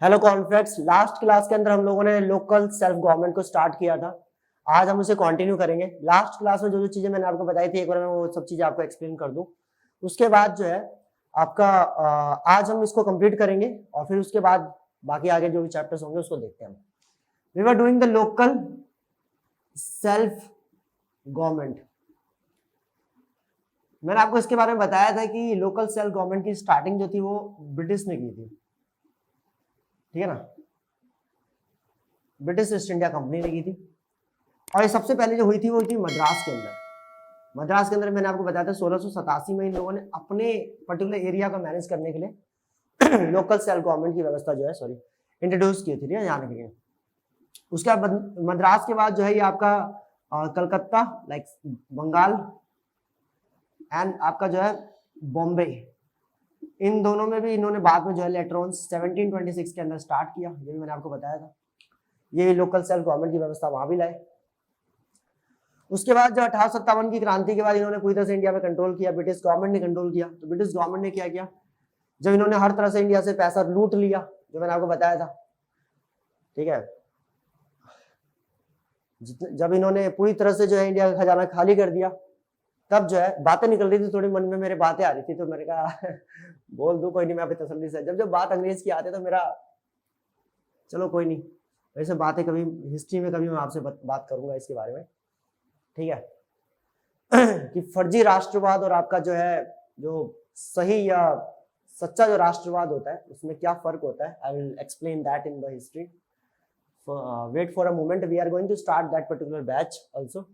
Hello कॉन्फ्रेंड्स, last class के अंदर हम लोगों ने लोकल सेल्फ गवर्नमेंट को स्टार्ट किया था। आज हम उसे कंटिन्यू करेंगे। लास्ट क्लास में जो जो चीजें मैंने आपको बताई थी, एक बार मैं वो सब चीजें आपको एक्सप्लेन कर दूं। उसके बाद जो है आपका आज हम इसको कंप्लीट करेंगे और फिर उसके बाद बाकी आगे जो भी चैप्टर्स होंगे उसको देखते हैं। We were doing the local self government. मैंने आपको इसके बारे में बताया था कि लोकल सेल्फ गवर्नमेंट की स्टार्टिंग जो थी वो ब्रिटिश ने की थी, ठीक है ना। ब्रिटिश ईस्ट इंडिया कंपनी ने की थी और ये सबसे पहले जो हुई थी वो हुई थी मद्रास के अंदर। मद्रास के अंदर मैंने आपको बताया था 1687 में इन लोगों ने अपने पर्टिकुलर एरिया को मैनेज करने के लिए लोकल सेल्फ गवर्नमेंट की व्यवस्था जो है इंट्रोड्यूस की थी यहाँ के लिए। उसके बाद मद्रास के बाद जो है ये आपका कलकत्ता लाइक बंगाल एंड आपका जो है बॉम्बे, इन दोनों में भी इन्होंने बाद में जो है लेटर ऑन 1726 के अंदर स्टार्ट किया। ये भी मैंने आपको बताया था। ये लोकल सेल्फ गवर्नमेंट की व्यवस्था वहां भी लाए। उसके बाद जो 1857 की क्रांति के बाद इन्होंने पूरी तरह से इंडिया में कंट्रोल किया, ब्रिटिश गवर्नमेंट ने कंट्रोल किया। तो ब्रिटिश गवर्नमेंट ने क्या किया, जब इन्होंने हर तरह से इंडिया से पैसा लूट लिया, जो मैंने आपको बताया था, ठीक है, जब इन्होंने पूरी तरह से जो है इंडिया का खजाना खाली कर दिया, तब जो है बातें निकल रही थी, थोड़ी मन में मेरे बातें आ रही थी, तो मैंने कहा बोल दूं, कोई नहीं, मैं अभी तसल्ली से। जब जब बात अंग्रेज की आती तो मेरा चलो कोई नहीं, वैसे बातें कभी हिस्ट्री में कभी मैं आपसे बात करूंगा इसके बारे में, ठीक है कि फर्जी राष्ट्रवाद और आपका जो है जो सही या सच्चा जो राष्ट्रवाद होता है उसमें क्या फर्क होता है। I will explain that in the history. Wait for a moment, we are going to start that particular batch also.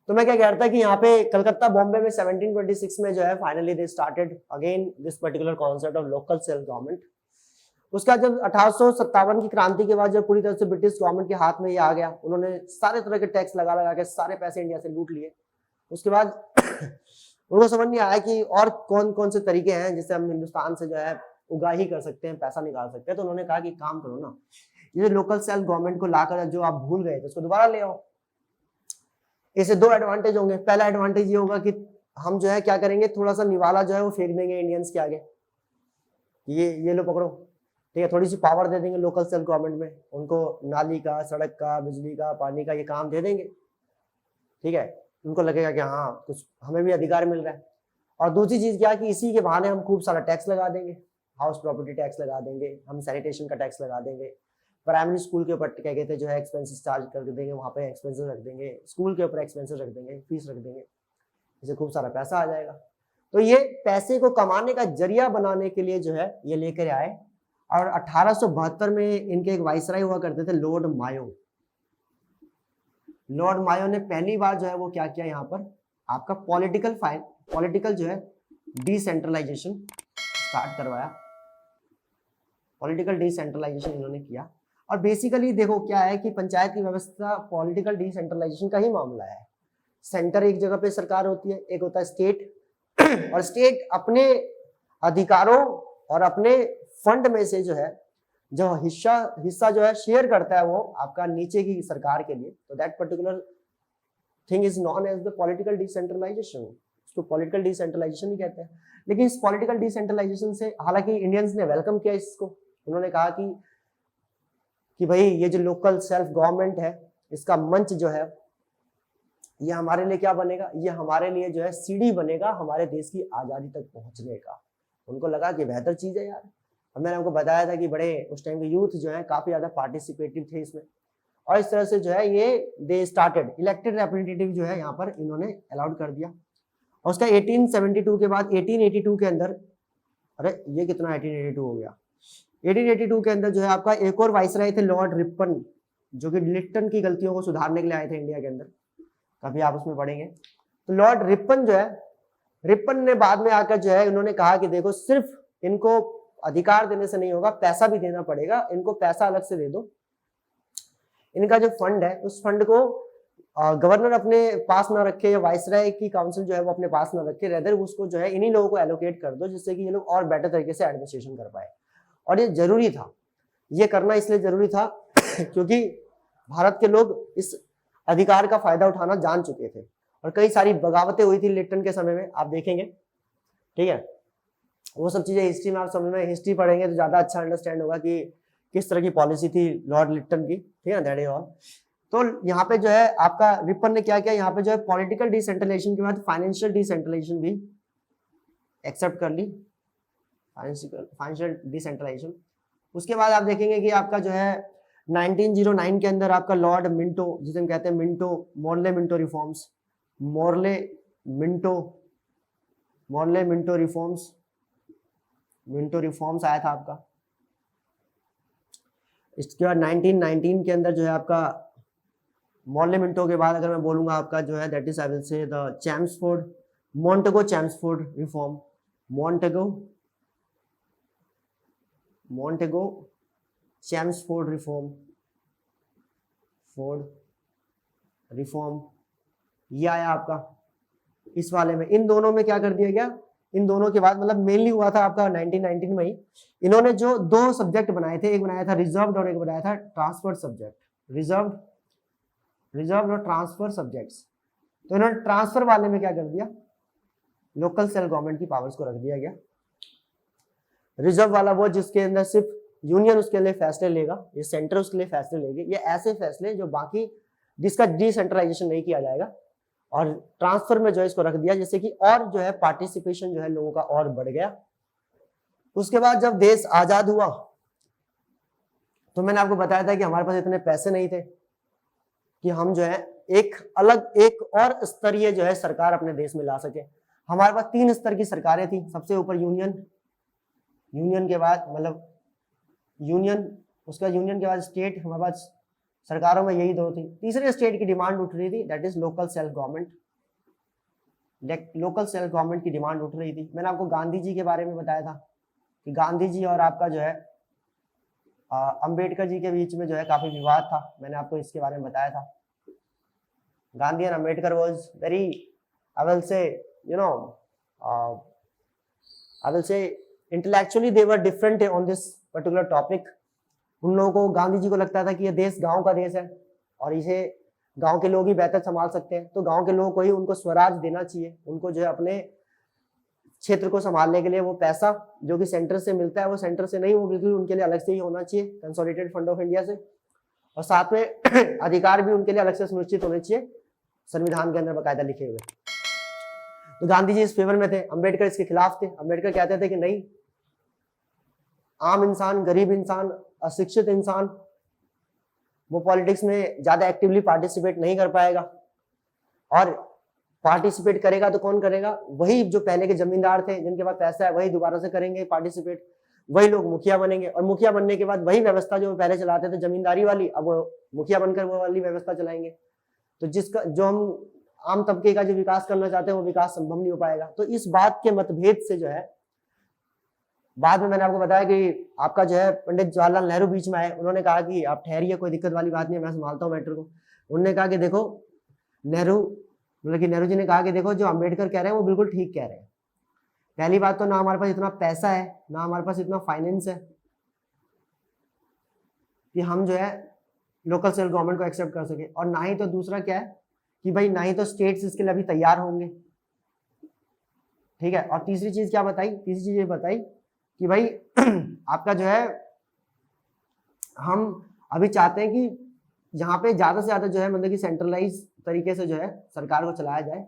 तो मैं क्या कह रहा था कि यहाँ पे कलकत्ता बॉम्बे में 1726 में जो है finally they started again this particular concept of local self government. उसका जब 1857 की क्रांति के बाद जब पूरी तरह से ब्रिटिश गवर्नमेंट के हाथ में ये आ गया, उन्होंने सारे तरह के टैक्स लगा लगा के सारे पैसे इंडिया से लूट लिए। उसके बाद उनको समझ नहीं आया कि और कौन कौन से तरीके हैं जिससे हम हिंदुस्तान से जो है उगाही कर सकते हैं, पैसा निकाल सकते हैं। तो उन्होंने कहा कि काम करो ना, ये लोकल सेल्फ गवर्नमेंट को लाकर जो आप भूल गए थे उसको दोबारा ले आओ। इससे दो एडवांटेज होंगे। पहला एडवांटेज ये होगा कि हम जो है क्या करेंगे, थोड़ा सा निवाला जो है वो फेंक देंगे इंडियंस के आगे, ये लो पकड़ो, ठीक है, थोड़ी सी पावर दे देंगे लोकल सेल्फ गवर्नमेंट में, उनको नाली का, सड़क का, बिजली का, पानी का ये काम दे देंगे, ठीक है। उनको लगेगा कि हाँ कुछ हमें भी अधिकार मिल रहा है। और दूसरी चीज क्या कि इसी के बहाने हम खूब सारा टैक्स लगा देंगे, हाउस प्रॉपर्टी टैक्स लगा देंगे, हम सैनिटेशन का टैक्स लगा देंगे, प्राइमरी स्कूल के ऊपर क्या कहते हैं जो है एक्सपेंसेस चार्ज कर देंगे, वहाँ पे एक्सपेंसेस रख देंगे, स्कूल के ऊपर एक्सपेंसेस रख देंगे, फीस रख देंगे, इससे खूब सारा पैसा आ जाएगा। तो ये पैसे को कमाने का जरिया बनाने के लिए जो है ये लेकर आए। और 1872 में इनके एक वाइसराय हुआ करते थे, लॉर्ड मायो। लॉर्ड मायो ने पहली बार जो है वो क्या किया, यहाँ पर आपका पॉलिटिकल जो है डिसेंट्रलाइजेशन स्टार्ट करवाया। पॉलिटिकल डिसेंट्रलाइजेशन इन्होंने किया। और बेसिकली देखो क्या है कि पंचायत की व्यवस्था पॉलिटिकल डिसेंट्रलाइजेशन का ही मामला है। सेंटर एक जगह पे सरकार होती है, एक होता है स्टेट, और स्टेट अपने अधिकारों और अपने फंड में से जो है जो हिस्सा जो है शेयर करता है वो आपका नीचे की सरकार के लिए। तो that particular thing is known as the political decentralisation. इसको पॉलिटिकल डिसेंट्रलाइजेशन ही कहते हैं। लेकिन इस पॉलिटिकल डिसेंट्रलाइजेशन से हालांकि इंडियंस ने वेलकम किया इसको। उन्होंने कहा कि भाई ये जो लोकल सेल्फ गवर्नमेंट है इसका मंच जो है ये हमारे लिए क्या बनेगा, ये हमारे लिए जो है सीढ़ी बनेगा हमारे देश की आजादी तक पहुंचने का। उनको लगा कि बेहतर चीज है यार। और मैंने आपको बताया था कि बड़े उस टाइम के यूथ जो है काफी ज्यादा पार्टिसिपेटिव थे इसमें। और इस तरह से जो है ये दे स्टार्टेड इलेक्टेड रिप्रेजेंटेटिव जो है यहाँ पर इन्होंने अलाउड कर दिया। और उसका 1872 के बाद 1882 के अंदर, अरे ये कितना 1882 हो गया, 1882 के अंदर जो है आपका एक और वाइसराय थे, लॉर्ड रिपन, जो कि लिप्टन की गलतियों को सुधारने के लिए आए थे इंडिया के अंदर। कभी आप उसमें पढ़ेंगे। तो लॉर्ड रिपन जो है, रिपन ने बाद में आकर जो है उन्होंने कहा कि देखो सिर्फ इनको अधिकार देने से नहीं होगा, पैसा भी देना पड़ेगा, इनको पैसा अलग से दे दो। इनका जो फंड है उस फंड को गवर्नर अपने पास ना रखे या वाइसराय की काउंसिल जो है वो अपने पास ना रखे, रेदर उसको जो है इन्हीं लोगों को एलोकेट कर दो, जिससे कि ये लोग और बेटर तरीके से एडमिनिस्ट्रेशन कर पाए। और ये जरूरी था, ये करना इसलिए जरूरी था क्योंकि भारत के लोग इस अधिकार का फायदा उठाना जान चुके थे और कई सारी बगावतें हुई थी लिप्टन के समय में, आप देखेंगे, ठीक है। वो सब चीजें हिस्ट्री में आप समझ में, हिस्ट्री पढ़ेंगे तो ज्यादा अच्छा अंडरस्टैंड होगा कि किस तरह की पॉलिसी थी लॉर्ड लिट्टन की, ठीक है, दैट इज ऑल। तो यहाँ पे जो है आपका रिपन ने क्या किया, यहाँ पे जो है पॉलिटिकल डिसेंट्रलाइजेशन के बाद फाइनेंशियल डिसेंट्रलाइजेशन भी एक्सेप्ट कर ली, फाइनेंशियल डिसेंट्रलाइजेशन। उसके बाद आप देखेंगे कि आपका जो है 1909 के अंदर आपका लॉर्ड मिंटो, जिसे हम कहते हैं Minto, Morley Minto reforms, Morley Minto reforms आया था आपका। इसके बाद 1919 के अंदर जो है आपका मॉर्ले मिंटो के बाद अगर मैं बोलूंगा आपका जो है that is I will say the Chelmsford मॉन्टेगो Chelmsford reform, मॉन्टेगो Chelmsford reform ये आया आपका इस वाले में। इन दोनों में क्या कर दिया गया, इन दोनों के बाद मतलब मेनली हुआ था आपका 1919 में ही, इन्होंने जो दो सब्जेक्ट बनाए थे, एक बनाया था रिजर्व्ड और एक बनाया था ट्रांसफर सब्जेक्ट, रिजर्व्ड और ट्रांसफर सब्जेक्ट्स। तो इन्होंने ट्रांसफर वाले में क्या कर दिया, लोकल सेल गवर्नमेंट की पावर्स को रख दिया गया। रिजर्व वाला वो जिसके अंदर सिर्फ यूनियन उसके लिए फैसले लेगा, ये सेंटर उसके लिए फैसले लेंगे, ये ऐसे फैसले जो बाकी जिसका डिसेंट्रलाइजेशन नहीं किया जाएगा। और ट्रांसफर में जो है इसको रख दिया जैसे कि और जो है पार्टिसिपेशन जो है लोगों का और बढ़ गया। उसके बाद जब देश आजाद हुआ तो मैंने आपको बताया था कि हमारे पास इतने पैसे नहीं थे कि हम जो है एक अलग एक और स्तरीय जो है सरकार अपने देश में ला सके। हमारे पास 3 स्तर की सरकारें थी, सबसे ऊपर यूनियन के बाद मतलब यूनियन, उसके बाद यूनियन के बाद स्टेट, हमारे पास सरकारों में यही दो थी। तीसरे स्टेट की डिमांड उठ रही थी, that is local self government, local self government की डिमांड उठ रही थी। मैंने आपको गांधी जी के बारे में बताया था कि गांधी जी और आपका जो है अंबेडकर जी के बीच में जो है काफी विवाद था, मैंने आपको इसके बारे में बताया था। Gandhi and Ambedkar was very I will say you know I will say intellectually they were different on this particular topic. उन लोगों को, गांधी जी को लगता था कि ये देश गांव का देश है और इसे गांव के लोग ही बेहतर संभाल सकते हैं, तो गांव के लोगों को ही उनको स्वराज देना चाहिए, उनको जो है अपने क्षेत्र को संभालने के लिए वो पैसा जो कि सेंटर से मिलता है वो सेंटर से नहीं, वो बिल्कुल उनके लिए अलग से ही होना चाहिए, कंसोलिडेटेड फंड ऑफ इंडिया से, और साथ में अधिकार भी उनके लिए अलग से सुनिश्चित होने चाहिए संविधान के अंदर बाकायदा लिखे हुए। तो गांधी जी इस फेवर में थे, अंबेडकर इसके खिलाफ थे। अंबेडकर कहते थे कि नहीं, आम इंसान, गरीब इंसान, अशिक्षित इंसान वो पॉलिटिक्स में ज्यादा एक्टिवली पार्टिसिपेट नहीं कर पाएगा, और पार्टिसिपेट करेगा तो कौन करेगा, वही जो पहले के जमींदार थे जिनके पास पैसा है वही दोबारा से करेंगे पार्टिसिपेट, वही लोग मुखिया बनेंगे, और मुखिया बनने के बाद वही व्यवस्था जो पहले चलाते थे जमींदारी वाली, अब वो मुखिया बनकर वो वाली व्यवस्था चलाएंगे। तो जिसका जो हम आम तबके का जो विकास करना चाहते हैं वो विकास संभव नहीं हो पाएगा। तो इस बात के मतभेद से जो है बाद में मैंने आपको बताया कि आपका जो है पंडित जवाहरलाल नेहरू बीच में आए, उन्होंने कहा कि आप ठहरिए, कोई दिक्कत वाली बात नहीं है, मैं संभालता हूँ मैटर को। उन्होंने कहा कि देखो नेहरू जी ने कहा कि देखो जो अंबेडकर कह रहे हैं वो बिल्कुल ठीक कह रहे हैं। पहली बात तो ना हमारे पास इतना पैसा है, ना हमारे पास इतना फाइनेंस है कि हम जो है लोकल सेल्फ गवर्नमेंट को एक्सेप्ट कर सके, और ना ही तो दूसरा क्या है कि भाई ना ही तो स्टेट्स इसके लिए अभी तैयार होंगे, ठीक है। और तीसरी चीज क्या बताई, तीसरी चीज ये बताई कि भाई आपका जो है हम अभी चाहते हैं कि यहाँ पे ज्यादा से ज्यादा जो है मतलब कि सेंट्रलाइज तरीके से जो है सरकार को चलाया जाए।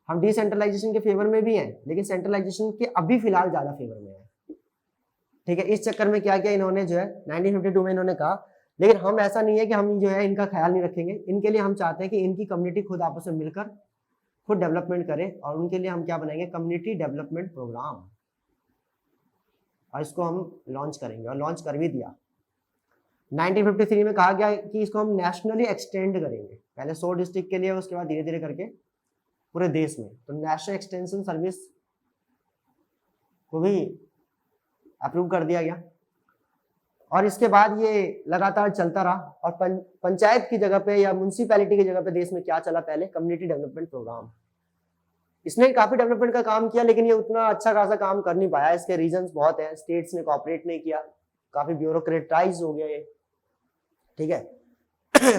हम डिसेंट्रलाइजेशन के फेवर में भी हैं, लेकिन सेंट्रलाइजेशन के अभी फिलहाल ज्यादा फेवर में है, ठीक है। इस चक्कर में क्या किया इन्होंने जो है 1952 में इन्होंने कहा, लेकिन हम ऐसा नहीं है कि हम जो है इनका ख्याल नहीं रखेंगे, इनके लिए हम चाहते हैं कि इनकी कम्युनिटी खुद आपस में मिलकर खुद डेवलपमेंट करे, और उनके लिए हम क्या बनाएंगे, कम्युनिटी डेवलपमेंट प्रोग्राम, और इसको हम लॉन्च करेंगे, और लॉन्च कर भी दिया। 1953 में कहा गया कि इसको हम नेशनली एक्सटेंड करेंगे, पहले 100 डिस्ट्रिक्ट के लिए, उसके बाद धीरे धीरे करके पूरे देश में। तो नेशनल एक्सटेंशन सर्विस को भी अप्रूव कर दिया गया, और इसके बाद ये लगातार चलता रहा। और पंचायत की जगह पे या म्युनिसिपैलिटी की जगह पे देश में क्या चला पहले, कम्युनिटी डेवलपमेंट प्रोग्राम। इसने काफी डेवलपमेंट का काम किया, लेकिन ये उतना अच्छा खासा काम कर नहीं पाया, इसके रीजंस बहुत है। स्टेट्स ने कोऑपरेट नहीं किया, काफी ब्यूरोक्रेटाइज हो गया ये, ठीक है।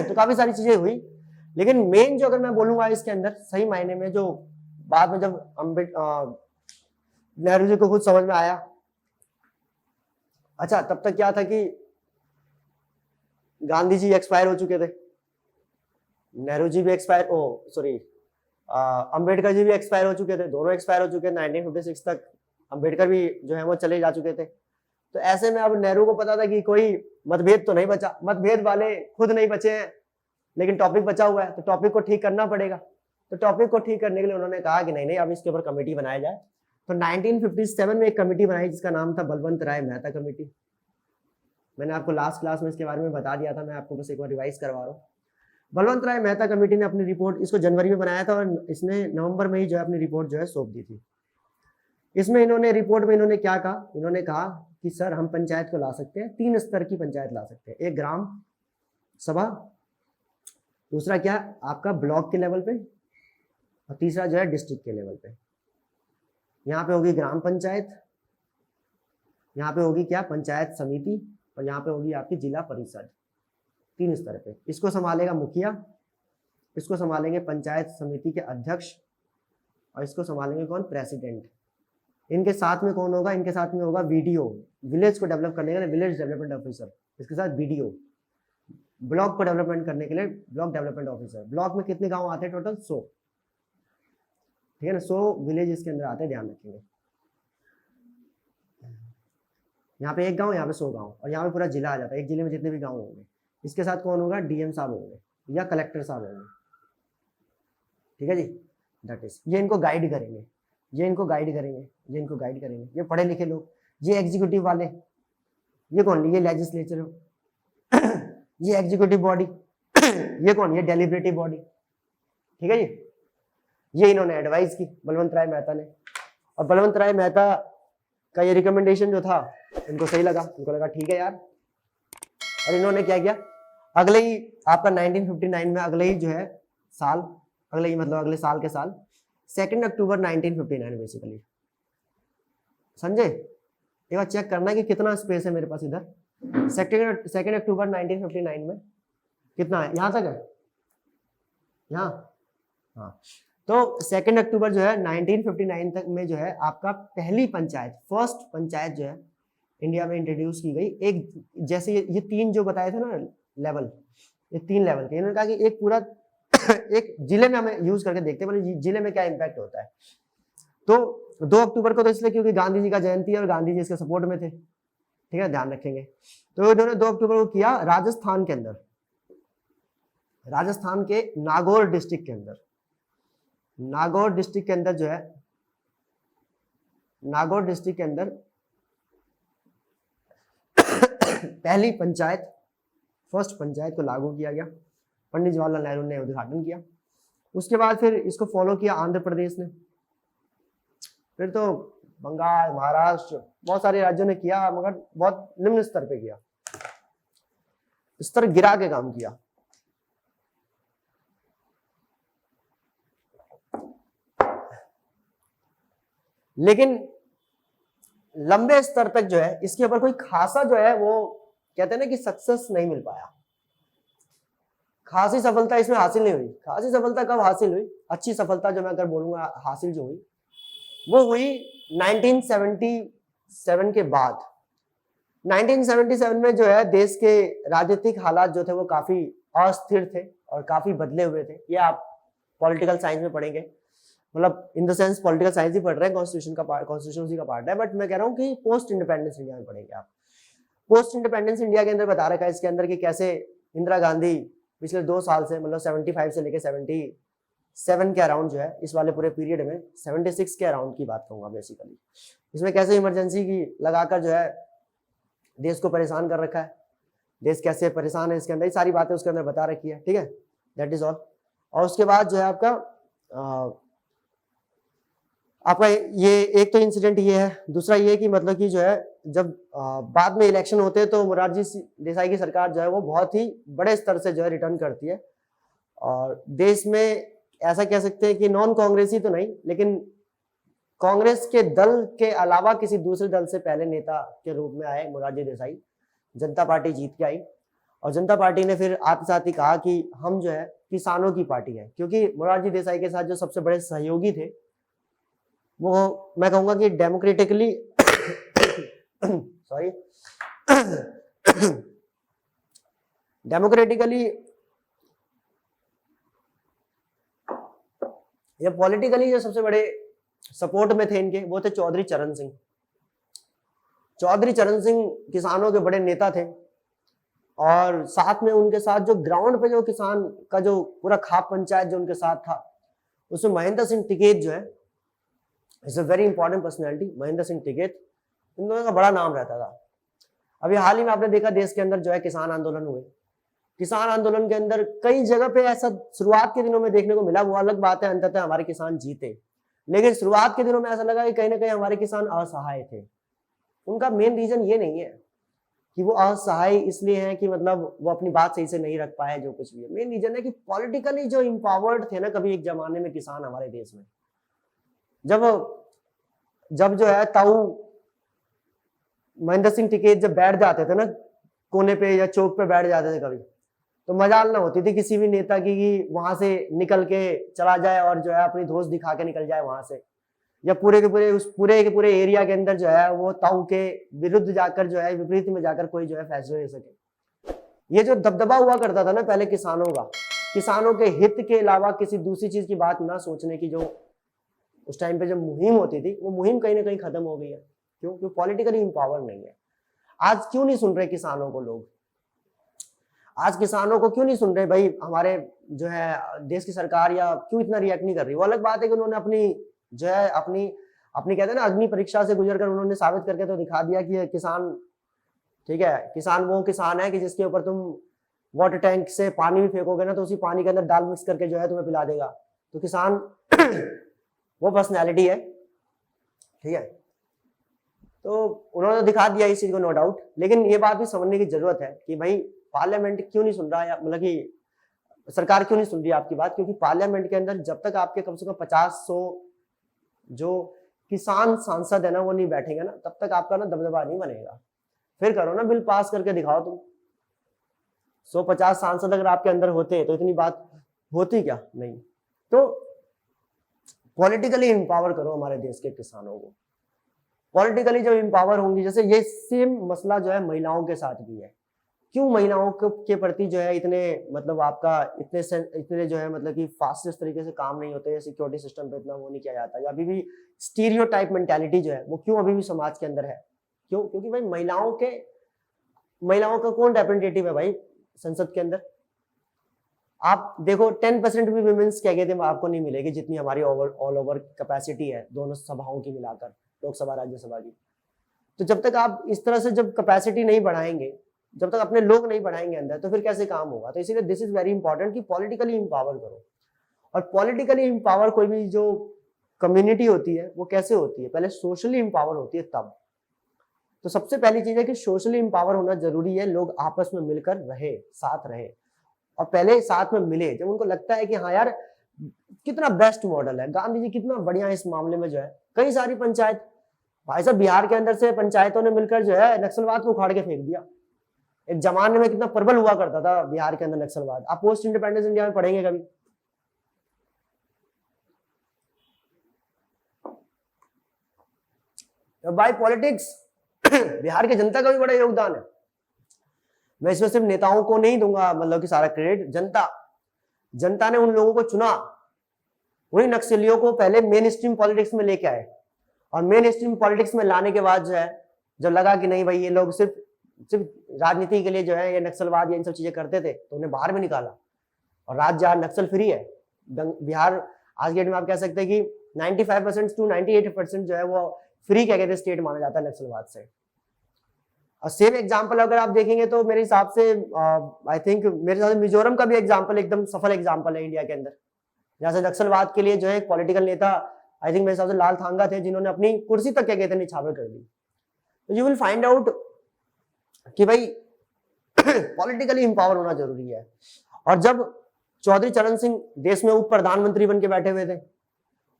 तो काफी सारी चीजें हुई, लेकिन मेन जो अगर मैं बोलूंगा इसके अंदर सही मायने में जो बाद में जब नेहरू जी को खुद समझ में आया। अच्छा, तब तक क्या था कि गांधी जी एक्सपायर हो चुके थे, नेहरू जी भी एक्सपायर, सॉरी अंबेडकर जी भी एक्सपायर हो चुके थे, दोनों एक्सपायर हो चुके थे 1956 तक। अंबेडकर भी जो है वो चले जा चुके थे। तो ऐसे में अब नेहरू को पता था कि कोई मतभेद तो नहीं बचा, मतभेद वाले खुद नहीं बचे हैं, लेकिन टॉपिक बचा हुआ है, तो टॉपिक को ठीक करना पड़ेगा। तो टॉपिक को ठीक करने के लिए उन्होंने कहा कि नहीं नहीं, अब इसके ऊपर कमेटी बनाया जाए। तो 1957 में एक कमेटी बनाई जिसका नाम था बलवंत राय मेहता कमेटी। मैंने आपको लास्ट क्लास में इसके बारे में बता दिया था, मैं आपको बस एक बार रिवाइज करवा रहा हूँ। बलवंत राय मेहता कमेटी ने अपनी रिपोर्ट, इसको जनवरी में बनाया था और इसने नवंबर में ही जो है अपनी रिपोर्ट जो है सौंप दी थी। इसमें इन्होंने रिपोर्ट में इन्होंने क्या कहा, इन्होंने कहा कि सर हम पंचायत को ला सकते हैं, 3 स्तर की पंचायत ला सकते हैं, एक ग्राम सभा, दूसरा क्या आपका ब्लॉक के लेवल पे, और तीसरा जो है डिस्ट्रिक्ट के लेवल पे। यहाँ पे होगी ग्राम पंचायत, यहाँ पे होगी क्या पंचायत समिति, और यहाँ पे होगी आपकी जिला परिषद, 3 स्तर पे। इसको संभालेगा मुखिया, इसको संभालेंगे पंचायत समिति के अध्यक्ष, और इसको संभालेंगे कौन, प्रेसिडेंट। इनके साथ में कौन होगा, इनके साथ में होगा वीडीओ, विलेज को डेवलप करने के लिए विलेज डेवलपमेंट ऑफिसर, इसके साथ वीडीओ, ब्लॉक को डेवलपमेंट करने के लिए ब्लॉक डेवलपमेंट ऑफिसर। ब्लॉक में कितने गांव आते हैं टोटल, 100, ठीक है ना, 100 विलेज इसके अंदर आते हैं, ध्यान रखेंगे। यहाँ पे एक गांव, यहाँ पे 100 गांव, और यहाँ पे पूरा जिला आ जाता है, एक जिले में जितने भी गांव होंगे। इसके साथ कौन होगा, डीएम साहब होंगे या कलेक्टर साहब होंगे, ठीक है जी। दैट इज, ये इनको गाइड करेंगे, ये इनको गाइड करेंगे, ये इनको गाइड करेंगे, ये पढ़े लिखे लोग। ये एग्जीक्यूटिव वाले, ये कौन, ये लेजिस्लेचर, ये एग्जीक्यूटिव बॉडी, ये कौन, ये डेलिब्रेटिव बॉडी, ठीक है जी। ये इन्होंने एडवाइस की बलवंत राय मेहता ने, और बलवंत राय मेहता का ये रिकमेंडेशन जो था इनको सही लगा, इनको लगा ठीक है यार। और इन्होंने क्या किया, अगले ही आपका 1959 में, अगले ही जो है साल, अगले ही मतलब अगले साल के साल 2 अक्टूबर 1959 बेसिकली, संजय एक बार चेक करना कि कितना स्पेस है मेरे पास इधर। 2 अक्टूबर 1959 में कितना है, यहाँ तक है, यहाँ, हाँ। तो 2 अक्टूबर जो है 1959 तक में जो है आपका पहली पंचायत, फर्स्ट पंचायत जो है इंडिया में इंट्रोड्यूस की गई। एक जैसे ये 3 जो बताए थे ना लेवल, ये 3 लेवल के, इन्होंने कहा कि एक पूरा एक जिले में हमें यूज करके देखते हैं, मतलब जिले में क्या इम्पैक्ट होता है। तो 2 अक्टूबर को तो इसलिए क्योंकि गांधी जी का जयंती है और गांधी जी इसके सपोर्ट में थे, ठीक है, ध्यान रखेंगे। तो इन्होंने 2 अक्टूबर को किया राजस्थान के अंदर, राजस्थान के नागौर डिस्ट्रिक्ट के अंदर, नागौर डिस्ट्रिक्ट के अंदर जो है, नागौर डिस्ट्रिक्ट के अंदर पहली पंचायत, फर्स्ट पंचायत को लागू किया गया। पंडित जवाहरलाल नेहरू ने उद्घाटन किया। उसके बाद फिर इसको फॉलो किया आंध्र प्रदेश ने, फिर तो बंगाल, महाराष्ट्र, बहुत सारे राज्यों ने किया, मगर बहुत निम्न स्तर पे किया, स्तर गिरा के काम किया। लेकिन लंबे स्तर तक जो है इसके ऊपर कोई खासा जो है वो कहते हैं ना कि सक्सेस नहीं मिल पाया, खासी सफलता इसमें हासिल नहीं हुई। खासी सफलता कब हासिल हुई, अच्छी सफलता जो मैं अगर बोलूंगा हासिल जो हुई वो हुई 1977 के बाद। 1977 में जो है देश के राजनीतिक हालात जो थे वो काफी अस्थिर थे और काफी बदले हुए थे। ये आप पॉलिटिकल साइंस में पढ़ेंगे, मतलब in the sense political science ही पढ़ रहे हैं, कॉन्स्टिट्यूशन का कॉन्स्टिट्यूशन का पार्ट है, बट मैं कह रहा हूँ कि पोस्ट इंडिपेंडेंस इंडिया में पढ़ेंगे आप। पोस्ट इंडिपेंडेंस इंडिया के अंदर बता रखा है इसके अंदर कि कैसे इंदिरा गांधी पिछले 2 साल से, मतलब 75 से लेकर 77 के अराउंड जो है, इस वाले पूरे पीरियड में 76 के अराउंड की बात कहूंगा बेसिकली, इसमें कैसे इमरजेंसी की लगाकर जो है देश को परेशान कर रखा है, देश कैसे परेशान है, इसके अंदर सारी बातें उसके अंदर बता रखी है, ठीक है, दैट इज ऑल। और उसके बाद जो है आपका ये एक तो इंसिडेंट ये है, दूसरा ये कि मतलब कि जो है जब बाद में इलेक्शन होते हैं तो मोरारजी देसाई की सरकार जो है वो बहुत ही बड़े स्तर से जो है रिटर्न करती है, और देश में ऐसा कह सकते हैं कि नॉन कांग्रेसी तो नहीं, लेकिन कांग्रेस के दल के अलावा किसी दूसरे दल से पहले नेता के रूप में आए मोरारजी देसाई। जनता पार्टी जीत के आई और जनता पार्टी ने फिर आते साथ ही कहा कि हम जो है किसानों की पार्टी है, क्योंकि मोरारजी देसाई के साथ जो सबसे बड़े सहयोगी थे वो मैं कहूंगा कि डेमोक्रेटिकली सॉरी डेमोक्रेटिकली या पॉलिटिकली जो सबसे बड़े सपोर्ट में थे इनके, वो थे चौधरी चरण सिंह। चौधरी चरण सिंह किसानों के बड़े नेता थे, और साथ में उनके साथ जो ग्राउंड पे जो किसान का जो पूरा खाप पंचायत जो उनके साथ था, उसमें महेंद्र सिंह टिकैत जो है, is a very important personality. Mahendra Singh Tikait, इन दोनों का बड़ा नाम रहता था। अभी हाल ही में आपने देखा देश के अंदर जो है किसान आंदोलन हुए। किसान आंदोलन के अंदर कई जगह पे ऐसा शुरुआत के दिनों में देखने को मिला, वो अलग बात है, अंततः हमारे किसान जीते, लेकिन शुरुआत के दिनों में ऐसा लगा कि कहीं ना कहीं हमारे किसान असहाय थे। उनका मेन रीजन ये नहीं है कि वो असहाय इसलिए हैं कि मतलब वो अपनी बात सही से नहीं रख पाए, जो कुछ भी है, मेन रीजन है कि पॉलिटिकली जो इम्पावर्ड थे ना कभी एक जमाने में किसान हमारे देश में, जब जो है ताऊ महेंद्र सिंह टिकैत जब बैठ जाते थे ना कोने पे या चौक पे बैठ जाते थे कभी, तो मजाल ना होती थी किसी भी नेता की कि वहां से निकल के चला जाए और जो है अपनी धौंस दिखा के निकल जाए वहां से, या पूरे के पूरे एरिया के अंदर जो है वो ताऊ के विरुद्ध जाकर जो है विपरीत में जाकर कोई जो है फैसले ले सके। ये जो दबदबा हुआ करता था ना पहले किसानों का, किसानों के हित के अलावा किसी दूसरी चीज की बात ना सोचने की जो उस टाइम पे जब मुहिम होती थी, वो मुहिम कहीं ना कहीं खत्म हो गई है। क्यों पॉलिटिकली इंपावर नहीं है। आज क्यों नहीं सुन रहे किसानों को लोग? आज किसानों को क्यों नहीं सुन रहे भाई? हमारे जो है देश की सरकार या क्यों इतना रिएक्ट नहीं कर रही? वो अलग बात है कि उन्होंने अपनी जो है अपनी कहते हैं ना अग्नि परीक्षा से गुजर कर उन्होंने साबित करके तो दिखा दिया कि किसान, ठीक है, किसान वो किसान है कि जिसके ऊपर तुम वाटर टैंक से पानी भी फेंकोगे ना तो उसी पानी के अंदर दाल मिक्स करके जो है तुम्हें पिला देगा। तो किसान वो पर्सनैलिटी है, ठीक है। तो उन्होंने दिखा दिया इस चीज को, नो डाउट, लेकिन ये बात भी समझने की जरूरत है कि भाई पार्लियामेंट क्यों नहीं सुन रहा, या मतलब कि सरकार क्यों नहीं सुन रही आपकी बात? क्योंकि पार्लियामेंट के अंदर जब तक आपके कम से कम 50-100 जो किसान सांसद है ना वो नहीं बैठेंगे ना, तब तक आपका ना दबदबा नहीं बनेगा। फिर करो ना, बिल पास करके दिखाओ तुम। 150 सांसद अगर आपके अंदर होते तो इतनी बात होती क्या? नहीं। तो पॉलिटिकली एम्पावर करो हमारे देश के किसानों को। पॉलिटिकली जब एम्पावर होंगी, जैसे ये सेम मसला जो है महिलाओं के साथ भी है। क्यों महिलाओं के प्रति जो है इतने मतलब आपका इतने जो है मतलब कि फास्टेस्ट तरीके से काम नहीं होते, सिक्योरिटी सिस्टम पे इतना वो नहीं किया जाता, या अभी भी स्टीरियोटाइप मेंटालिटी जो है वो क्यों अभी भी समाज के अंदर है? क्यों? क्योंकि भाई महिलाओं का कौन रिप्रेजेंटेटिव है भाई संसद के अंदर? आप देखो 10% भी वुमेन्स क्या कहते हैं आपको नहीं मिलेगी, जितनी हमारी ऑल ओवर कैपेसिटी है दोनों सभाओं की मिलाकर, लोकसभा राज्यसभा की। तो जब तक आप इस तरह से जब कैपेसिटी नहीं बढ़ाएंगे, जब तक अपने लोग नहीं बढ़ाएंगे अंदर, तो फिर कैसे काम होगा? तो इसीलिए दिस इज वेरी इंपॉर्टेंट कि पॉलिटिकली इंपावर करो। और पॉलिटिकली इंपावर कोई भी जो कम्युनिटी होती है वो कैसे होती है? पहले सोशली इंपावर होती है तब। तो सबसे पहली चीज है कि सोशली इंपावर होना जरूरी है, लोग आपस में मिलकर रहे, साथ रहे, और पहले साथ में मिले जब उनको लगता है कि हाँ यार कितना बेस्ट मॉडल है, गांधी जी कितना बढ़िया इस मामले में जो है। कई सारी पंचायत, भाई साहब बिहार के अंदर से पंचायतों ने मिलकर जो है नक्सलवाद को उखाड़ के फेंक दिया। एक जमाने में कितना प्रबल हुआ करता था बिहार के अंदर नक्सलवाद, आप पोस्ट इंडिपेंडेंस इंडिया में पढ़ेंगे कभी? तो बाय पॉलिटिक्स बिहार की जनता का भी बड़ा योगदान है। मैं इसमें सिर्फ नेताओं को नहीं दूंगा मतलब कि सारा क्रेडिट, जनता ने उन लोगों को चुना, उन्हीं नक्सलियों को पहले मेन स्ट्रीम पॉलिटिक्स में लेके आए, और मेन स्ट्रीम पॉलिटिक्स में लाने के बाद जो है जब लगा कि नहीं भाई ये लोग सिर्फ राजनीति के लिए जो है ये नक्सलवाद या इन सब चीजें करते थे, तो उन्हें बाहर में निकाला, और राज्य आज नक्सल फ्री है। बिहार आज के डेट में आप कह सकते हैं कि 95% to 98% जो है वो फ्री क्या कहते हैं स्टेट माना जाता है नक्सलवाद से। और सेम एग्जांपल अगर आप देखेंगे तो मेरे हिसाब से आई थिंक मेरे हिसाब से मिजोरम का भी एग्जांपल एकदम सफल एग्जांपल है इंडिया के अंदर, जहां से नक्सलवाद के लिए जो है एक पॉलिटिकल नेता आई थिंक मेरे हिसाब से लाल थांगा थे, जिन्होंने अपनी कुर्सी तक क्या कहते हैं निछावर कर दी। तो यू विल फाइंड आउट कि भाई पॉलिटिकली इंपावर होना जरूरी है। और जब चौधरी चरण सिंह देश में उप प्रधानमंत्री बन के बैठे हुए थे,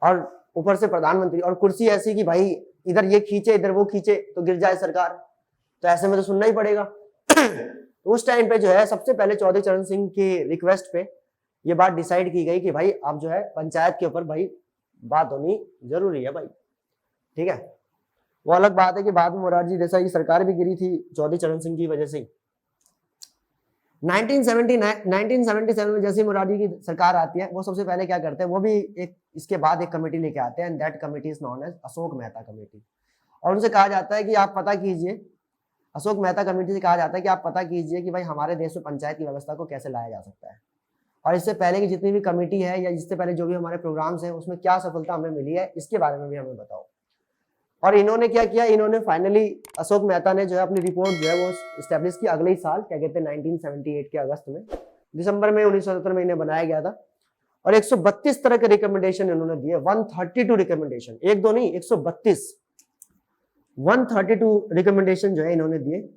और ऊपर से प्रधानमंत्री, और कुर्सी ऐसी कि भाई इधर ये खींचे इधर वो खींचे तो गिर जाए सरकार, तो ऐसे में तो सुनना ही पड़ेगा। तो उस टाइम पे जो है सबसे पहले चौधरी चरण सिंह की रिक्वेस्ट पे ये बात डिसाइड की गई कि भाई अब जो है पंचायत के ऊपर भाई बात होनी जरूरी है भाई, ठीक है। वो अलग बात है कि बाद में मोरारजी देसाई की सरकार भी गिरी थी चौधरी चरण सिंह की वजह से। 1977 में जैसे मोरारजी की सरकार आती है, वो सबसे पहले क्या करते हैं, वो भी एक इसके बाद एक कमेटी लेके आते हैं, and that committee is known as Ashok Mehta committee. और उनसे कहा जाता है कि आप पता कीजिए, अशोक मेहता कमेटी से कहा जाता है कि आप पता कीजिए कि भाई हमारे देश में पंचायत की व्यवस्था को कैसे लाया जा सकता है, और इससे पहले की जितनी भी कमेटी है या इससे पहले जो भी हमारे प्रोग्राम्स हैं उसमें क्या सफलता हमें मिली है, इसके बारे में भी हमें बताओ। और इन्होंने क्या किया, इन्होंने फाइनली अशोक मेहता ने जो है अपनी रिपोर्ट जो है वो स्टैब्लिश की अगले ही साल, क्या कहते हैं 1978 के अगस्त में, दिसंबर में 1977 में इन्हें बनाया गया था। और 132 तरह के रिकमेंडेशन इन्होंने दिए, 132 रिकमेंडेशन, एक दो नहीं 132 रिकमेंडेशन जो है इन्होंने दिए।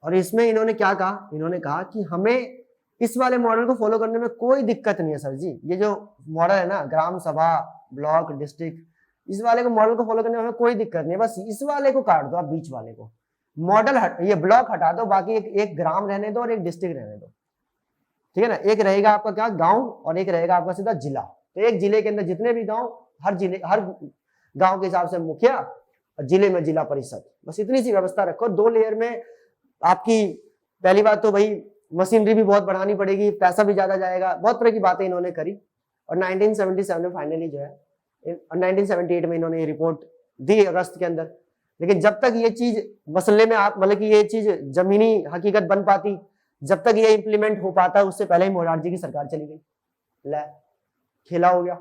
और इसमें इन्होंने क्या कहा, इन्होंने कहा कि हमें इस वाले मॉडल को फॉलो करने में कोई दिक्कत नहीं है सर जी, ये जो मॉडल है ना ग्राम सभा, ब्लॉक, डिस्ट्रिक्ट, इस वाले को मॉडल को फॉलो करने में हमें कोई दिक्कत नहीं है, बस इस वाले को काट दो आप, बीच वाले को मॉडल ये ब्लॉक हटा दो, बाकी एक ग्राम रहने दो और एक डिस्ट्रिक्ट रहने दो, ठीक है ना। एक रहेगा आपका क्या गांव और एक रहेगा आपका सीधा जिला। तो एक जिले के अंदर जितने भी गांव, हर गांव के हिसाब से मुखिया और जिले में जिला परिषद, बस इतनी सी व्यवस्था रखो। 2 लेयर में आपकी पहली बात तो भाई मशीनरी भी बहुत बढ़ानी पड़ेगी, पैसा भी ज्यादा जाएगा, बहुत तरह की बातें इन्होंने करी। और 1977 में फाइनली जो है 1978 में इन्होंने ये रिपोर्ट दी अगस्त के अंदर। लेकिन जब तक ये चीज मसले में आप मतलब कि ये चीज जमीनी हकीकत बन पाती, जब तक ये इंप्लीमेंट हो पाता, उससे पहले ही मोरारजी की सरकार चली गई, ले खेला हो गया।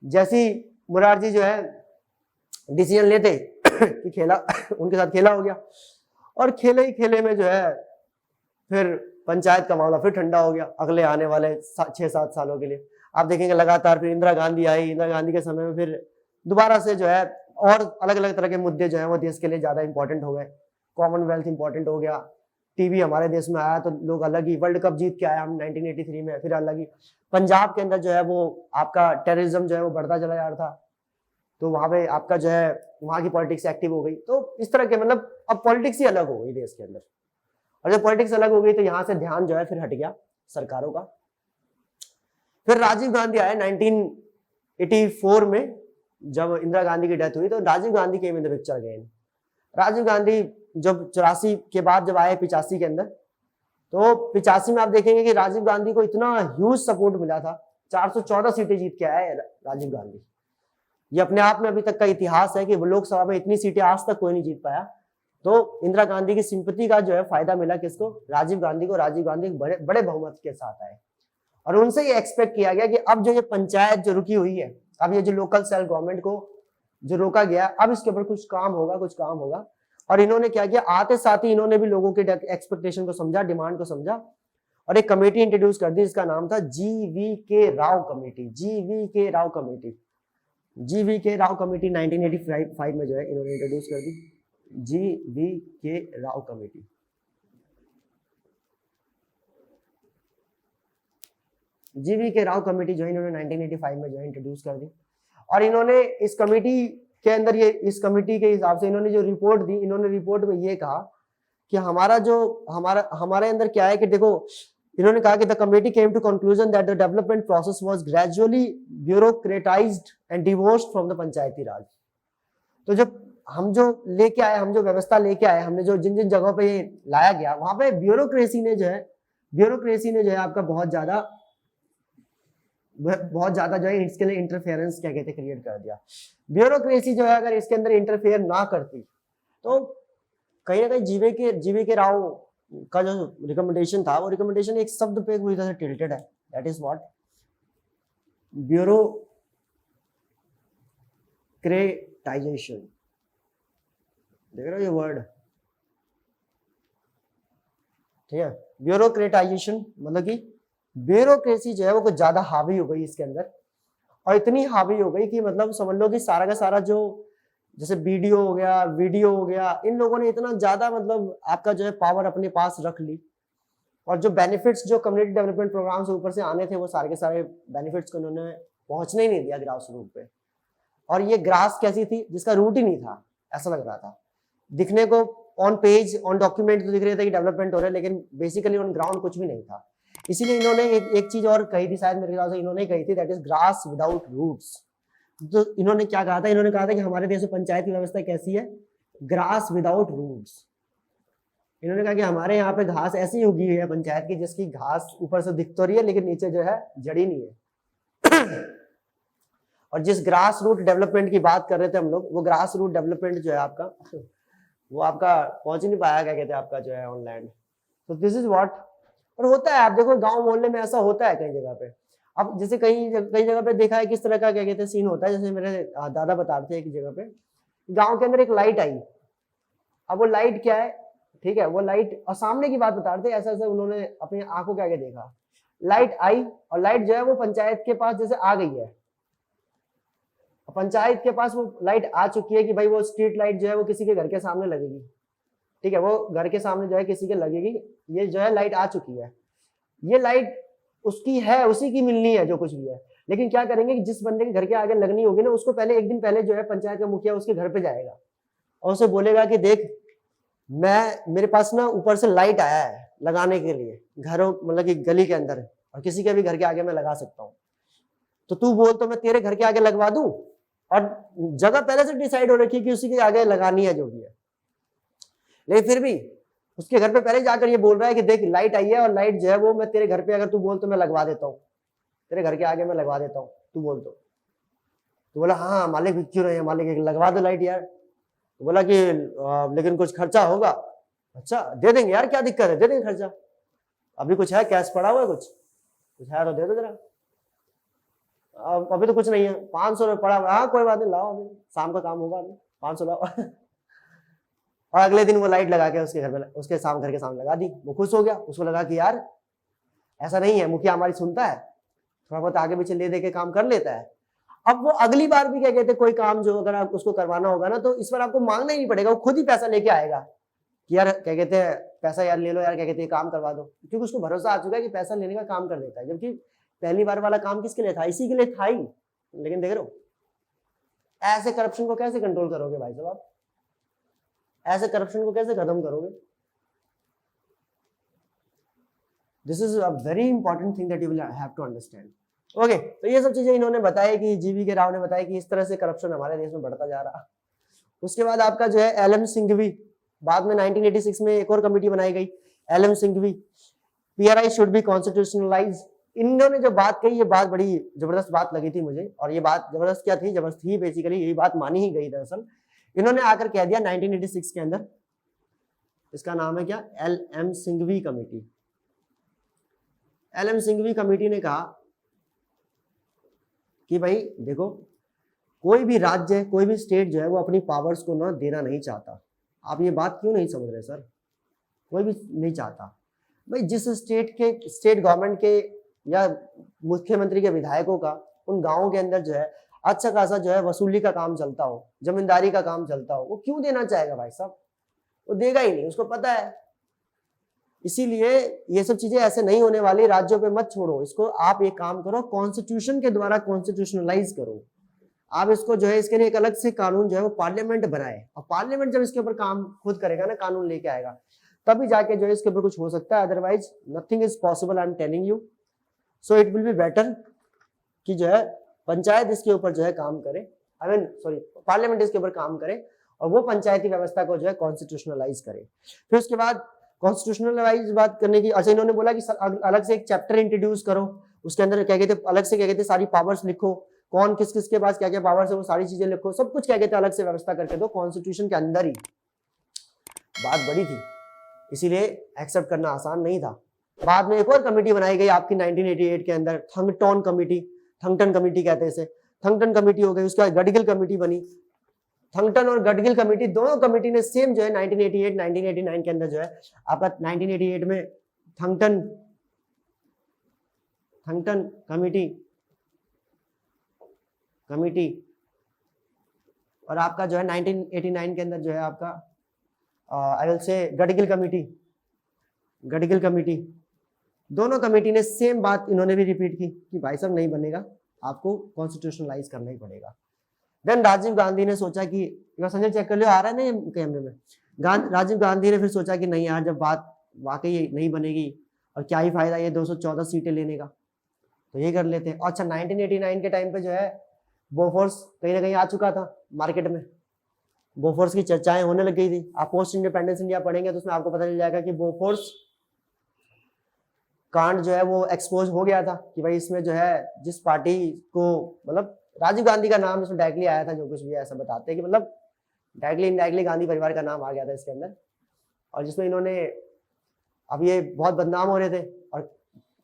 जैसी मोरारजी जो है डिसीजन लेते कि खेला उनके साथ खेला हो गया, और खेले ही खेले में जो है फिर पंचायत का मामला फिर ठंडा हो गया अगले आने वाले 6-7 सालों के लिए। आप देखेंगे लगातार फिर इंदिरा गांधी आई, इंदिरा गांधी के समय में फिर दोबारा से जो है और अलग अलग तरह के मुद्दे जो है वो देश के लिए ज्यादा इंपॉर्टेंट हो गए। कॉमनवेल्थ इंपॉर्टेंट हो गया, टीवी हमारे देश में आया तो लोग अलग ही, वर्ल्ड कप जीत के आया हम 1983 में, फिर अलग ही। पंजाब के अंदर जो है वो आपका टेररिज्म जो है वो बढ़ता चला जा रहा था, तो वहां पे आपका जो है वहां की पॉलिटिक्स एक्टिव हो गई। तो इस तरह के मतलब अब पॉलिटिक्स ही अलग हो गई देश के अंदर, और जब पॉलिटिक्स अलग हो गई तो यहाँ से ध्यान जो है फिर हट गया सरकारों का। फिर राजीव गांधी आए 1984 में, जब इंदिरा गांधी की डेथ हुई तो Rajiv Gandhi came in the picture again. Rajiv Gandhi जब 84 के बाद जब आए 85 के अंदर, तो 85 में आप देखेंगे कि राजीव गांधी को इतना ह्यूज सपोर्ट मिला था, 414 सीटें जीत के आए राजीव गांधी। ये अपने आप में अभी तक का इतिहास है कि लोकसभा में इतनी सीटें आज तक कोई नहीं जीत पाया। तो इंदिरा गांधी की सिंपैथी का जो है फायदा मिला किसको, राजीव गांधी को। राजीव गांधी बड़े बड़े बहुमत के साथ आए, और उनसे ये एक्सपेक्ट किया गया कि अब जो ये पंचायत जो रुकी हुई है, अब ये जो लोकल सेल्फ गवर्नमेंट को जो रोका गया, अब इसके ऊपर कुछ काम होगा। और इन्होंने क्या किया, आते साथ ही इन्होंने भी लोगों के एक्सपेक्टेशन को समझा, डिमांड को समझा, और एक कमेटी इंट्रोड्यूस कर दी जिसका नाम था GV.K. Rao committee. GV.K. Rao committee 1985 में जो है इन्होंने इंट्रोड्यूस कर दी, GV.K. Rao committee. GV.K. Rao committee जो है इन्होंने 1985 में जो है इंट्रोड्यूस कर दी। और इन्होंने इस कमेटी के अंदर इस कमेटी के हिसाब से इन्होंने जो रिपोर्ट दी, इन्होंने रिपोर्ट में ये कहा कि हमारे अंदर क्या है कि देखो, इन्होंने कहा कि the committee came to conclusion that the development process was gradually bureaucratised and divorced from the panchayati raj. तो जब हम जो व्यवस्था लेके आए, हमने जो जिन जगहों पे ये लाया गया, वहां पे ब्यूरोक्रेसी ने जो है आपका बहुत ज्यादा जो है इसके लिए इंटरफेरेंस क्या कहते हैं क्रिएट कर दिया। ब्यूरोक्रेसी जो है अगर इसके अंदर इंटरफेयर ना करती तो कहीं ना कहीं GV.K. राव का जो रिकमेंडेशन था, वो रिकमेंडेशन एक शब्द पे पूरी तरह से टिल्टेड है, दैट इज व्हाट, ब्यूरोक्रेटाइजेशन। देख रहे हो ये वर्ड, ठीक है। ब्यूरोक्रेटाइजेशन मतलब कि ब्यूरोक्रेसी जो है वो कुछ ज्यादा हावी हो गई इसके अंदर, और इतनी हावी हो गई कि मतलब समझ लो कि सारा का सारा जो जैसे वीडियो हो गया, इन लोगों ने इतना ज्यादा मतलब आपका जो है पावर अपने पास रख ली, और जो बेनिफिट्स जो कम्युनिटी डेवलपमेंट प्रोग्राम से ऊपर से आने थे, वो सारे के सारे बेनिफिट्स को उन्होंने पहुंचने ही नहीं दिया ग्रास रूट पे। और ये ग्रास कैसी थी, जिसका रूट ही नहीं था, ऐसा लग रहा था। दिखने को ऑन पेज ऑन डॉक्यूमेंट तो दिख रहे थे कि डेवलपमेंट हो रहा है, लेकिन बेसिकली ऑन ग्राउंड कुछ भी नहीं था। इसीलिए इन्होंने एक चीज और कही थी, शायद मेरे ख्याल से इन्होंने कही थी, that is grass without roots. तो इन्होंने क्या कहा था, इन्होंने कहा था कि हमारे देश में पंचायत की व्यवस्था कैसी है, ग्रास विदाउट रूट्स। इन्होंने कहा कि हमारे यहाँ पे घास ऐसी उगी हुई है पंचायत की, जिसकी घास ऊपर से दिख तो रही है लेकिन नीचे जो है जड़ी नहीं है। और जिस ग्रास रूट डेवलपमेंट की बात कर रहे थे हम लोग, वो ग्रास रूट डेवलपमेंट जो है आपका, वो आपका पहुंच नहीं पाया, क्या कहते हैं आपका जो है ऑनलैंड। तो दिस इज व्हाट। और होता है, आप देखो गांव मोहल्ले में ऐसा होता है कई जगह पे। अब जैसे कई जगह पे देखा है किस तरह का क्या कहते हैं सीन होता है। जैसे मेरे दादा बताते हैं एक जगह पे गांव के अंदर एक लाइट आई। अब वो लाइट क्या है, ठीक है, वो लाइट, और सामने की बात बता रहे थे, ऐसा ऐसा उन्होंने अपनी आंखों के आगे देखा। लाइट आई और लाइट जो है वो पंचायत के पास जैसे आ गई है, पंचायत के पास वो लाइट आ चुकी है कि भाई वो स्ट्रीट लाइट जो है वो किसी के घर के सामने लगेगी, ठीक है, वो घर के सामने जो है किसी के लगेगी, ये जो है लाइट आ चुकी है। ये लाइट उसकी है, उसी की मिलनी है जो कुछ भी है। लेकिन क्या करेंगे कि जिस बंदे के घर के आगे लगनी होगी ना, उसको पहले एक दिन पहले जो है पंचायत का मुखिया उसके घर पे जाएगा और उसे बोलेगा कि देख, मेरे पास ना ऊपर से लाइट आया है लगाने के लिए घरों, मतलब कि गली के अंदर, और किसी के भी घर के आगे मैं लगा सकता हूँ, तो तू बोल तो मैं तेरे घर के आगे लगवा दूं। और जगह पहले से डिसाइड हो रखी है कि उसी के आगे लगानी है जो भी है, लेकिन फिर भी उसके घर पे पहले जाकर ये बोल रहा है कि देख लाइट आई है और लाइट जो है वो मैं तेरे घर पे, अगर तू बोल तो मैं लगवा देता हूँ, तेरे घर के आगे मैं लगवा देता हूँ, तू बोल तो बोला हाँ मालिक क्यों नहीं है मालिक, लगवा दो लाइट यार। तो बोला कि लेकिन कुछ खर्चा होगा। अच्छा दे देंगे यार, क्या दिक्कत है, दे देंगे खर्चा। अभी कुछ है, कैश पड़ा हुआ है, कुछ है तो दे दो जरा। अभी तो कुछ नहीं है, 500 रुपये पड़ा हुआ। हाँ कोई बात नहीं, लाओ, अभी शाम का काम होगा, अभी 500 लाओ। और अगले दिन वो लाइट लगा के उसके घर में, उसके घर के सामने लगा दी। वो खुश हो गया, उसको लगा कि यार ऐसा नहीं है, मुखिया हमारी सुनता है, थोड़ा बहुत आगे पीछे ले दे के काम कर लेता है। अब वो अगली बार भी क्या कहते हैं, कोई काम जो अगर आप उसको करवाना होगा ना, तो इस बार आपको मांगना ही नहीं पड़ेगा, वो खुद ही पैसा लेके आएगा कि यार क्या कहते हैं पैसा यार ले लो यार, क्या कहते हैं काम करवा दो, क्योंकि उसको भरोसा आ चुका है कि पैसा लेने का काम कर देता है। जबकि पहली बार वाला काम किसके लिए था, इसी के लिए था ही। लेकिन देख रहे हो, ऐसे करप्शन को कैसे कंट्रोल करोगे भाई साहब आप, ऐसे करप्शन को कैसे खत्म करोगे? This is a very important thing that you will have to understand. Okay, तो ये सब चीजें इन्होंने बताया कि जीवी के राव ने बताया कि इस तरह से करप्शन हमारे देश में बढ़ता जा रहा। उसके बाद आपका जो है एलएम सिंघवी, बाद में 1986 में एक और कमेटी बनाई गई, LM Singhvi, PRI should be constitutionalise. इन्होंने जो बात कही, ये बात बड़ी जबरदस्त बात लगी थी मुझे, और ये बात जबरदस्त क्या थी, जबरदस्त थी बेसिकली, यही बात मानी ही गई दरअसल। इन्होंने आकर कह दिया 1986 के अंदर, इसका नाम है क्या, LM Singhvi committee. LM Singhvi committee ने कहा कि भाई देखो, कोई भी राज्य, कोई भी स्टेट जो है वो अपनी पावर्स को ना देना नहीं चाहता। आप ये बात क्यों नहीं समझ रहे सर, कोई भी नहीं चाहता भाई। जिस स्टेट गवर्नमेंट के या मुख्यमंत्री के विधायकों का उन गांवों के अंदर जो है अच्छा खासा जो है वसूली का काम चलता हो, जमींदारी का काम चलता हो, वो क्यों देना चाहेगा भाई साहब, वो देगा ही नहीं, उसको पता है। इसीलिए ये सब चीजें ऐसे नहीं होने वाली, राज्यों पे मत छोड़ो इसको, आप एक काम करो, कॉन्स्टिट्यूशन के द्वारा कॉन्स्टिट्यूशनलाइज करो। आप इसको जो है, इसके लिए एक अलग से कानून जो है वो पार्लियामेंट बनाए, और पार्लियामेंट जब इसके ऊपर काम खुद करेगा ना, कानून लेके आएगा, तभी जाके जो है इसके ऊपर कुछ हो सकता है, otherwise nothing is possible, I am telling you. So it will be better कि जो है पंचायत इसके ऊपर जो है काम करे, आई मीन सॉरी, पार्लियामेंट इसके ऊपर काम करे, और वो पंचायती व्यवस्था को जो है कॉन्स्टिट्यूशनलाइज करे। फिर उसके बाद कॉन्स्टिट्यूशनलाइज बात करने की, अच्छा इन्होंने बोला कि अलग से एक चैप्टर इंट्रोड्यूस करो, उसके अंदर क्या कहते हैं अलग से क्या कहते हैं सारी पावर्स लिखो, कौन किस किस के पास क्या क्या पावर्स है वो सारी चीजें लिखो, सब कुछ क्या कहते हैं अलग से व्यवस्था करके दो कॉन्स्टिट्यूशन के अंदर ही। बात बड़ी थी, इसीलिए एक्सेप्ट करना आसान नहीं था। बाद में एक और कमेटी बनाई गई आपकी 1988 के अंदर, थंगटन कमेटी, थंगटन कमेटी कहते हैं इसे, थंगटन कमेटी हो गई। उसके बाद गडगिल कमेटी बनी। थंगटन और गडगिल कमेटी, दोनों कमेटी ने सेम जो है 1988 1989 के अंदर जो है आपका 1988 में थंगटन कमेटी और आपका जो है 1989 के अंदर जो है आपका I will say Gadgil committee, दोनों कमेटी ने सेम बात इन्होंने भी रिपीट की कि भाई साहब नहीं बनेगा, आपको कॉन्स्टिट्यूशनलाइज करना ही पड़ेगा। देन राजीव गांधी ने सोचा कि, संजय चेक कर लियो, आ रहा है ना कैमरे में, राजीव गांधी ने फिर सोचा कि नहीं यार, जब बात वाकई नहीं बनेगी और क्या ही फायदा ये 214 सीटें लेने का, तो ये कर लेते हैं। अच्छा 1989 के टाइम पे जो है बोफोर्स कहीं ना कहीं आ चुका था मार्केट में, बोफोर्स की चर्चाएं होने लग गई थी। आप पोस्ट इंडिपेंडेंस इंडिया पढ़ेंगे तो उसमें आपको पता चल जाएगा कि बोफोर्स कांड जो है वो एक्सपोज हो गया था कि भाई इसमें जो है जिस पार्टी को, मतलब राजीव गांधी का नाम इसमें डायरेक्टली आया था, जो कुछ भी ऐसा बताते हैं कि मतलब डायरेक्टली इनडायरेक्टली गांधी परिवार का नाम आ गया था इसके अंदर, और जिसमें इन्होंने, अब ये बहुत बदनाम हो रहे थे, और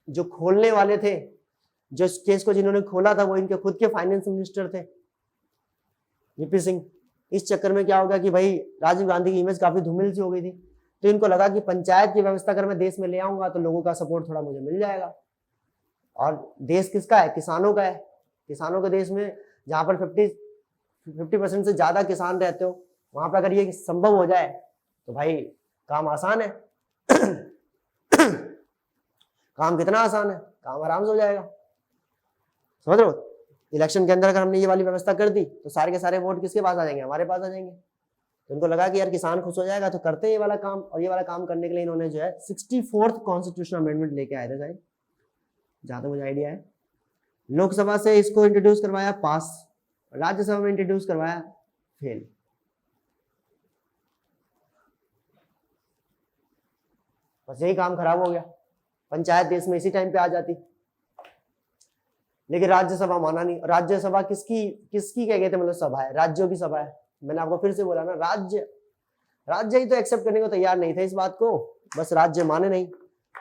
जो खोलने वाले थे, जो इस केस को जिन्होंने खोला था वो इनके खुद के फाइनेंस मिनिस्टर थे, वीपी सिंह। इस चक्कर में क्या होगा कि भाई राजीव गांधी की इमेज काफी धूमिल सी हो गई थी, तो इनको लगा कि पंचायत की व्यवस्था अगर मैं देश में ले आऊंगा तो लोगों का सपोर्ट थोड़ा मुझे मिल जाएगा। और देश किसका है? किसानों का है। किसानों के देश में जहां पर 50% से ज्यादा किसान रहते हो, वहां पर अगर ये संभव हो जाए तो भाई काम आसान है। काम कितना आसान है, काम आराम से हो जाएगा, समझ रहे हो। इलेक्शन के अंदर अगर हमने ये वाली व्यवस्था कर दी तो सारे के सारे वोट किसके पास आ जाएंगे? हमारे पास आ जाएंगे। तो उनको लगा कि यार किसान खुश हो जाएगा तो करते हैं ये वाला काम, और ये वाला काम करने के लिए इन्होंने जो है 64th कॉन्स्टिट्यूशनल अमेंडमेंट लेके आए थे शायद, जहां तक मुझे आइडिया है। लोकसभा से इसको इंट्रोड्यूस करवाया पास, राज्यसभा में इंट्रोड्यूस करवाया फेल। बस यही काम खराब हो गया। पंचायत देश में इसी टाइम पे आ जाती, लेकिन राज्यसभा माना नहीं। राज्यसभा किसकी कह गए थे, मतलब सभा है, राज्यों की सभा है। मैंने आपको फिर से बोला ना, राज्य ही तो एक्सेप्ट करने को तैयार नहीं थे इस बात को, बस राज्य माने नहीं,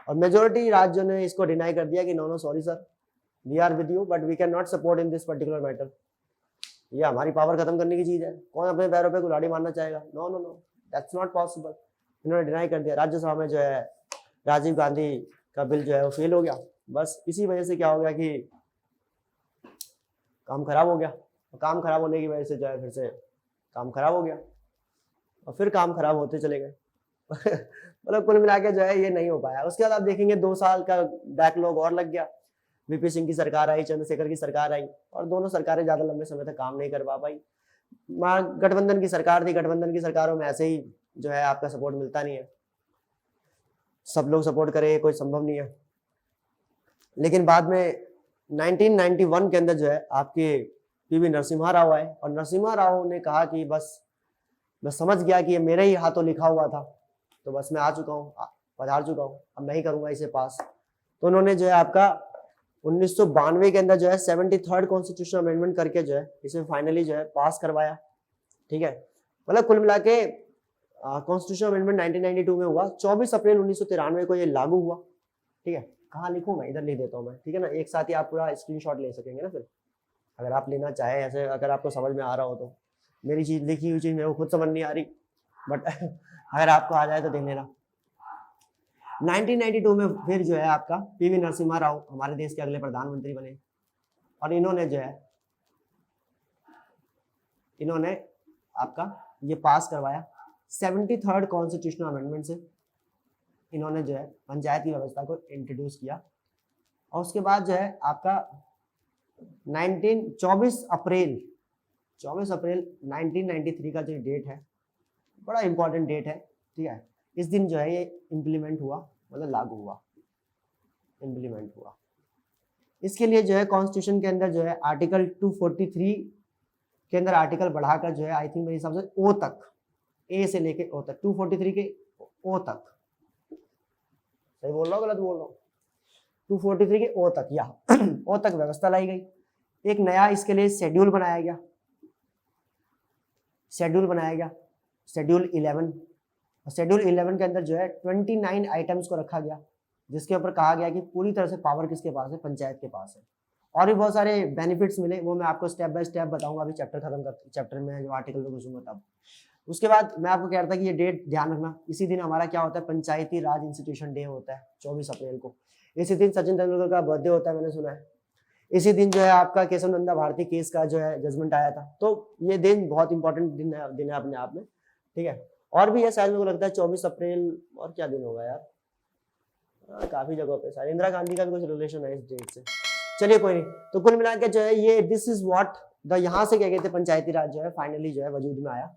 और मेजोरिटी राज्यों ने इसको डिनाई कर दिया कि no sorry sir, we are with you but we can not support in this particular matter. ये हमारी पावर खत्म करने की चीज है, कौन अपने पैरों पे कुल्हाड़ी मारना चाहेगा? No no no, that's not possible. इन्होंने डिनाई कर दिया। राज्यसभा में जो है राजीव गांधी का बिल जो है वो फेल हो गया। बस इसी वजह से क्या हो गया कि काम खराब हो गया, और काम खराब होने की वजह से जो है फिर से काम खराब हो गया, और फिर काम खराब होते चले गए। मतलब कुल मिला के जो है ये नहीं हो पाया। उसके बाद आप देखेंगे 2 साल का बैकलॉग और लग गया। वीपी सिंह की सरकार आई, चंद्रशेखर की सरकार आई, और दोनों सरकारें ज्यादा लंबे समय तक काम नहीं कर पा पाई। गठबंधन की सरकार थी, गठबंधन की सरकारों में ऐसे ही जो है आपका सपोर्ट मिलता नहीं है, सब लोग सपोर्ट करें कोई संभव नहीं है। लेकिन बाद में 1991 के अंदर जो है आपके पीवी नरसिम्हा राव आए, और नरसिम्हा राव ने कहा कि बस मैं समझ गया कि ये मेरे ही हाथों लिखा हुआ था, तो बस मैं आ चुका हूँ, पधार चुका हूँ, अब मैं ही करूंगा इसे पास। तो उन्होंने जो है आपका 1992 के अंदर जो है 73rd कॉन्स्टिट्यूशनल अमेंडमेंट करके जो है इसे फाइनली जो है पास करवाया। ठीक है, मतलब कुल मिला के कॉन्स्टिट्यूशनल अमेंडमेंट 1992 में हुआ। 24 अप्रैल 1993 को ये लागू हुआ। ठीक है, कहाँ लिखूं मैं? इधर लिख देता हूँ मैं, ठीक है ना, एक साथ ही आप पूरा स्क्रीनशॉट ले सकेंगे ना फिर, अगर आप लेना चाहें ऐसे, अगर आपको समझ में आ रहा हो तो। मेरी चीज लिखी हुई चीज मेरे को खुद समझ नहीं आ रही, बट अगर आपको आ जाए तो देख लेना। 1992 में फिर जो है आपका पीवी नरसिम्हा राव हमारे देश के अगले प्रधानमंत्री बने, और इन्होंने जो है इन्होंने आपका ये पास करवाया 73rd कॉन्स्टिट्यूशनल अमेंडमेंट से। इन्होंने जो है पंचायत की व्यवस्था को इंट्रोड्यूस किया, और उसके बाद जो है आपका 24 अप्रैल 1993 का जो डेट है, बड़ा इंपॉर्टेंट डेट है। ठीक है, इस दिन जो है ये इम्प्लीमेंट हुआ, मतलब लागू हुआ, इम्प्लीमेंट हुआ। इसके लिए जो है कॉन्स्टिट्यूशन के अंदर जो है आर्टिकल 243 के अंदर आर्टिकल बढ़ाकर जो है आई थिंक मेरे हिसाब से ओ तक, ए से लेके ओ तक, 243 के ओ तक, सही बोल रहा हूँ गलत बोल रहा हूँ? 243 के ओ तक या ओ तक व्यवस्था लाई गई। एक नया इसके लिए शेड्यूल बनाया गया, शेड्यूल 11। शेड्यूल 11 के अंदर जो है 29 आइटम्स को रखा गया, जिसके ऊपर कहा गया कि पूरी तरह से पावर किसके पास है? पंचायत के पास है। और भी बहुत सारे बेनिफिट्स मिले, वो मैं आपको स्टेप बाय स्टेप बताऊंगा अभी चैप्टर में जो आर्टिकल में घुसूंगा तब। उसके बाद मैं आपको कह रहा था कि ये डेट ध्यान रखना, इसी दिन हमारा क्या होता है? पंचायती राज इंस्टीट्यूशन डे होता है 24 अप्रैल को। इसी दिन सचिन तेंदुलकर का बर्थडे होता है, मैंने सुना है। इसी दिन जो है आपका केशव नंदा भारती केस का जो है जजमेंट आया था। तो ये दिन बहुत इंपॉर्टेंट दिन है अपने आप में। ठीक है, और भी है शायद, मेरे को लगता है 24 अप्रैल, और क्या दिन होगा यार, काफी जगहों पे शायद इंदिरा गांधी का भी कुछ रिलेशन है इस डेट से। चलिए कोई नहीं। तो कुल मिला के जो है ये दिस इज व्हाट द, यहाँ से क्या कहते हैं पंचायती राज जो है फाइनली जो है वजूद में आया।